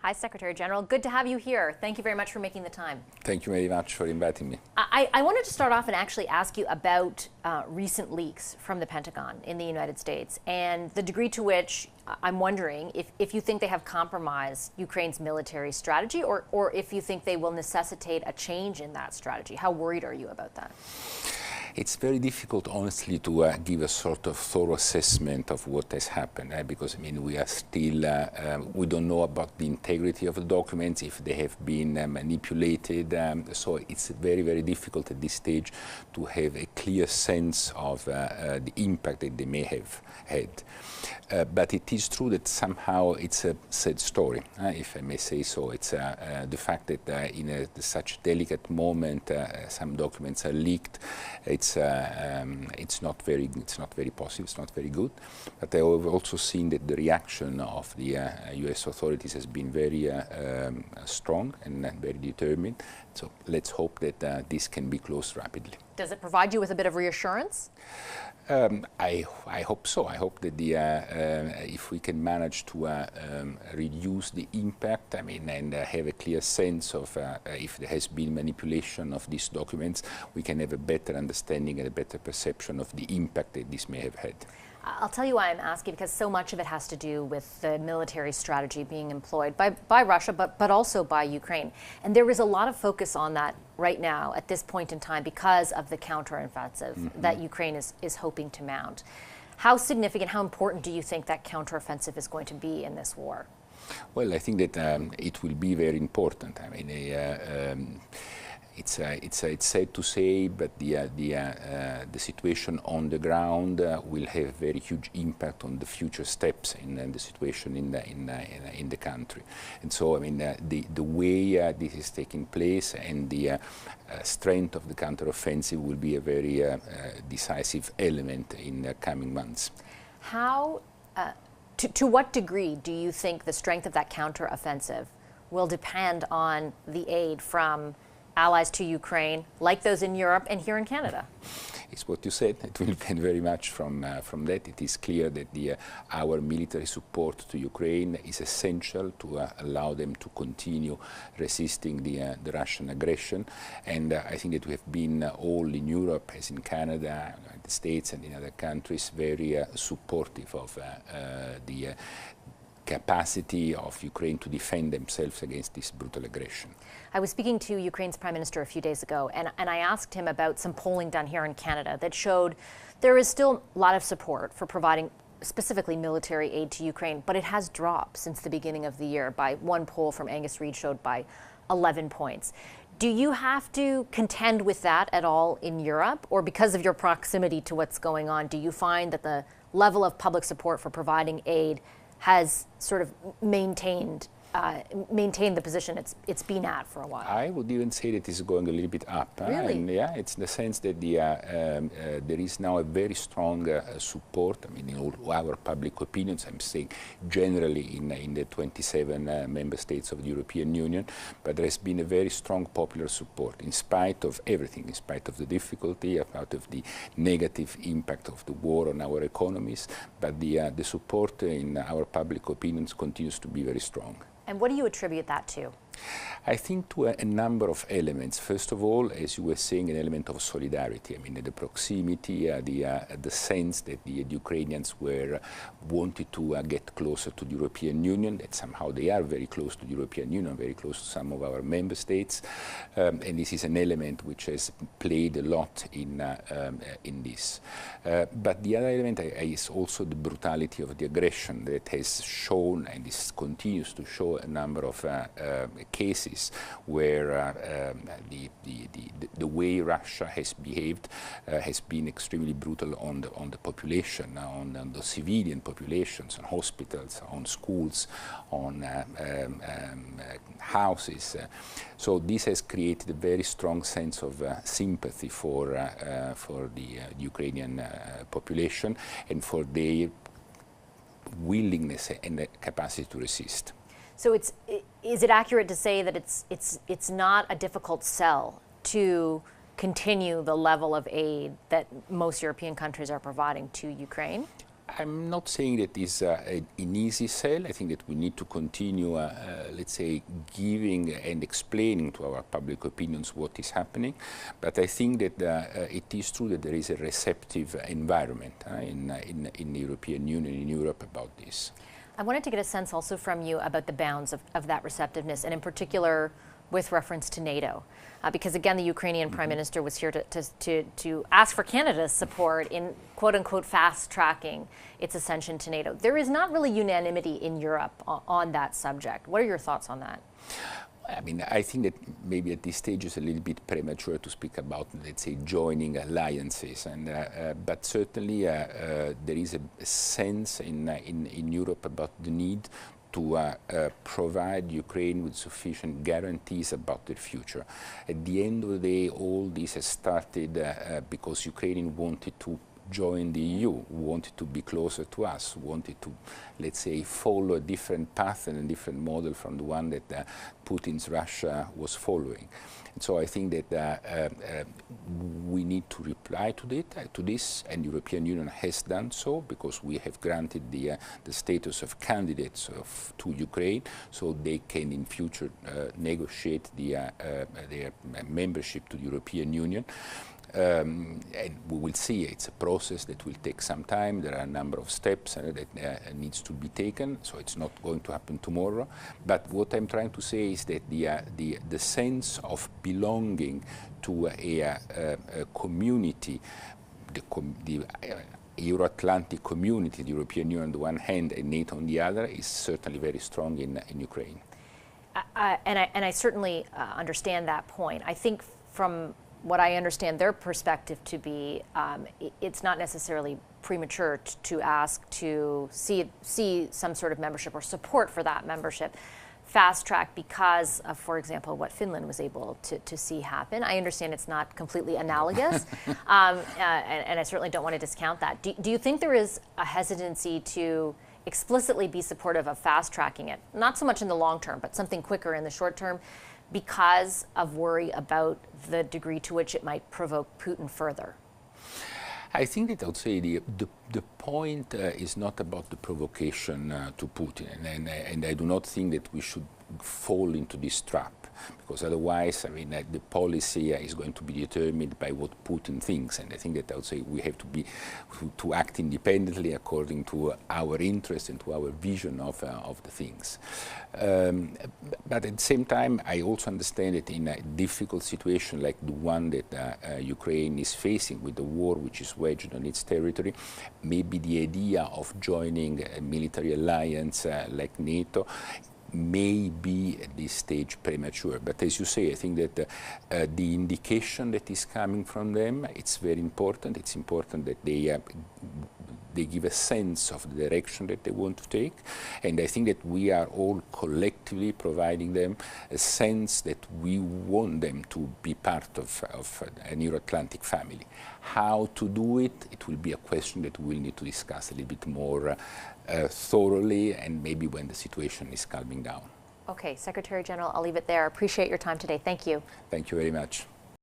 Hi, Secretary General. Good to have you here. Thank you very much for making the time. Thank you very much for inviting me. I wanted to start off and actually ask you about recent leaks from the Pentagon in the United States and the degree to which I'm wondering if you think they have compromised Ukraine's military strategy or if you think they will necessitate a change in that strategy. How worried are you about that? It's very difficult, honestly, to give a sort of thorough assessment of what has happened, because, I mean, we are still, we don't know about the integrity of the documents, if they have been manipulated, so it's very, very difficult at this stage to have a clear sense of the impact that they may have had. But it is true that somehow it's a sad story, if I may say so. It's the fact that in such delicate moment, some documents are leaked. It's not very positive. It's not very good. But I have also seen that the reaction of the U.S. authorities has been very strong and very determined. So let's hope that this can be closed rapidly. Does it provide you with a bit of reassurance? I hope so. I hope that if we can manage to reduce the impact, I mean, and have a clear sense of if there has been manipulation of these documents, we can have a better understanding and a better perception of the impact that this may have had. I'll tell you why I'm asking, because so much of it has to do with the military strategy being employed by Russia, but also by Ukraine. And there is a lot of focus on that right now at this point in time because of the counteroffensive that Ukraine is hoping to mount. How significant, how important do you think that counteroffensive is going to be in this war? Well, I think that it will be very important. I mean, it's sad to say, but the situation on the ground will have very huge impact on the future steps in the situation in the country. And so, I mean, the way this is taking place and the strength of the counteroffensive will be a very decisive element in the coming months. How, to what degree do you think the strength of that counteroffensive will depend on the aid from allies to Ukraine, like those in Europe and here in Canada? It's what you said. It will depend very much from that. It is clear that our military support to Ukraine is essential to allow them to continue resisting the Russian aggression. And I think that we have been all in Europe, as in Canada, United States, and in other countries, very supportive of the capacity of Ukraine to defend themselves against this brutal aggression. I was speaking to Ukraine's Prime Minister a few days ago, and I asked him about some polling done here in Canada that showed there is still a lot of support for providing specifically military aid to Ukraine, but it has dropped since the beginning of the year. By one poll from Angus Reid showed by 11 points. Do you have to contend with that at all in Europe, or because of your proximity to what's going on, do you find that the level of public support for providing aid has sort of maintained the position it's been at for a while? I would even say that it's going a little bit up. Really? And yeah, it's in the sense that there is now a very strong support. I mean, in all our public opinions, I'm saying generally in the 27 member states of the European Union, but there has been a very strong popular support in spite of everything, in spite of the difficulty, out of the negative impact of the war on our economies, but the support in our public opinions continues to be very strong. And what do you attribute that to? I think to a number of elements. First of all, as you were saying, an element of solidarity. I mean, the proximity, the sense that the Ukrainians wanted to get closer to the European Union, that somehow they are very close to the European Union, very close to some of our member states. And this is an element which has played a lot in this. But the other element is also the brutality of the aggression that has shown, and this continues to show, a number of cases where the way Russia has behaved has been extremely brutal on the population, on the civilian populations, on hospitals, on schools, on houses. So this has created a very strong sense of sympathy for the Ukrainian population and for their willingness and the capacity to resist. So is it accurate to say that it's not a difficult sell to continue the level of aid that most European countries are providing to Ukraine? I'm not saying that it's an easy sell. I think that we need to continue, let's say, giving and explaining to our public opinions what is happening. But I think that it is true that there is a receptive environment in the European Union, in Europe, about this. I wanted to get a sense also from you about the bounds of that receptiveness, and in particular with reference to NATO. Because again, the Ukrainian Prime Minister was here to ask for Canada's support in quote-unquote fast-tracking its ascension to NATO. There is not really unanimity in Europe on that subject. What are your thoughts on that? I mean, I think that maybe at this stage it's a little bit premature to speak about, let's say, joining alliances. But certainly there is a sense in Europe about the need to provide Ukraine with sufficient guarantees about their future. At the end of the day, all this has started because Ukraine wanted to join the EU, wanted to be closer to us, wanted to, let's say, follow a different path and a different model from the one that Putin's Russia was following. And so I think that we need to reply to this, and the European Union has done so because we have granted the status of candidates to Ukraine, so they can in future negotiate their membership to the European Union. And we will see. It's a process that will take some time. There are a number of steps that needs to be taken, so it's not going to happen tomorrow. But what I'm trying to say is that the sense of belonging to a community, the Euro-Atlantic community, the European Union on the one hand and NATO on the other, is certainly very strong in Ukraine. And I certainly understand that point. I think from what I understand their perspective to be, it's not necessarily premature to ask to see some sort of membership or support for that membership fast track because of, for example, what Finland was able to see happen. I understand it's not completely analogous, and I certainly don't want to discount that. Do you think there is a hesitancy to explicitly be supportive of fast tracking it, not so much in the long term, but something quicker in the short term, because of worry about the degree to which it might provoke Putin further? I think that I would say the point is not about the provocation to Putin, and I do not think that we should fall into this trap, because otherwise, I mean, the policy is going to be determined by what Putin thinks, and I think that I would say we have to act independently according to our interest and to our vision of the things. But at the same time, I also understand that in a difficult situation like the one that Ukraine is facing with the war which is waged on its territory, maybe the idea of joining a military alliance like NATO may be at this stage premature. But as you say, I think that the indication that is coming from them, it's very important. It's important that they give a sense of the direction that they want to take. And I think that we are all collectively providing them a sense that we want them to be part of an Euro-Atlantic family. How to do it, it will be a question that we'll need to discuss a little bit more thoroughly, and maybe when the situation is calming down. Okay, Secretary General, I'll leave it there. Appreciate your time today. Thank you. Thank you very much.